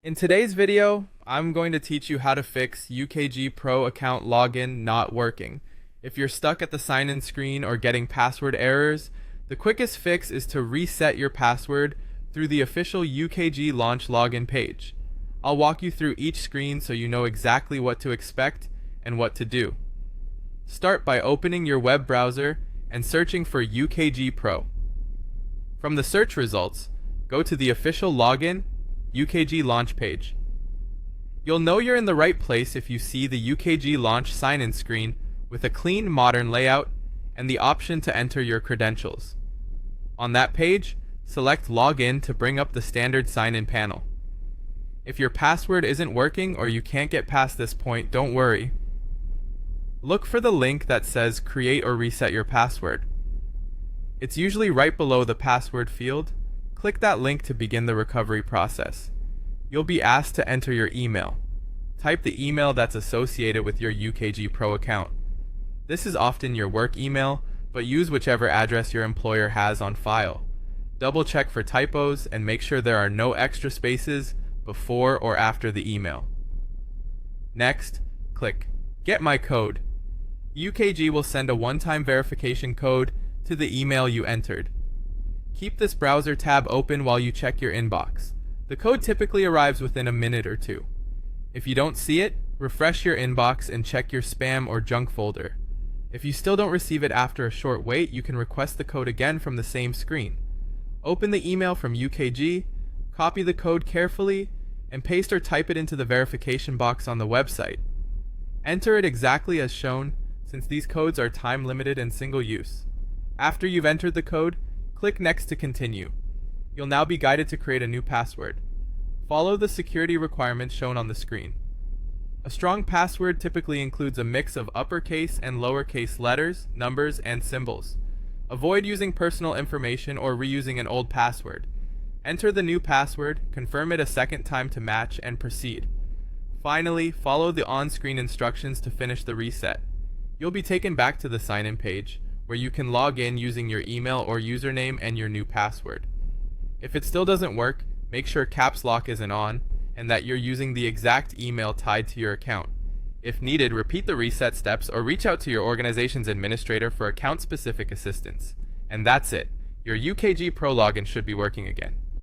In today's video, I'm going to teach you how to fix UKG Pro account login not working. If you're stuck at the sign-in screen or getting password errors, the quickest fix is to reset your password through the official UKG launch login page. I'll walk you through each screen so you know exactly what to expect and what to do. Start by opening your web browser and searching for UKG Pro. From the search results, go to the official login UKG launch page. You'll know you're in the right place if you see the UKG launch sign-in screen with a clean, modern layout and the option to enter your credentials. On that page, select Login to bring up the standard sign-in panel. If your password isn't working or you can't get past this point, don't worry. Look for the link that says Create or Reset Your Password. It's usually right below the password field. Click that link to begin the recovery process. You'll be asked to enter your email. Type the email that's associated with your UKG Pro account. This is often your work email, but use whichever address your employer has on file. Double check for typos and make sure there are no extra spaces before or after the email. Next, click Get My Code. UKG will send a one-time verification code to the email you entered. Keep this browser tab open while you check your inbox. The code typically arrives within a minute or two. If you don't see it, refresh your inbox and check your spam or junk folder. If you still don't receive it after a short wait, you can request the code again from the same screen. Open the email from UKG, copy the code carefully, and paste or type it into the verification box on the website. Enter it exactly as shown, since these codes are time-limited and single-use. After you've entered the code, click Next to continue. You'll now be guided to create a new password. Follow the security requirements shown on the screen. A strong password typically includes a mix of uppercase and lowercase letters, numbers, and symbols. Avoid using personal information or reusing an old password. Enter the new password, confirm it a second time to match, and proceed. Finally, follow the on-screen instructions to finish the reset. You'll be taken back to the sign-in page, where you can log in using your email or username and your new password. If it still doesn't work, make sure caps lock isn't on and that you're using the exact email tied to your account. If needed, repeat the reset steps or reach out to your organization's administrator for account-specific assistance. And that's it. Your UKG Pro login should be working again.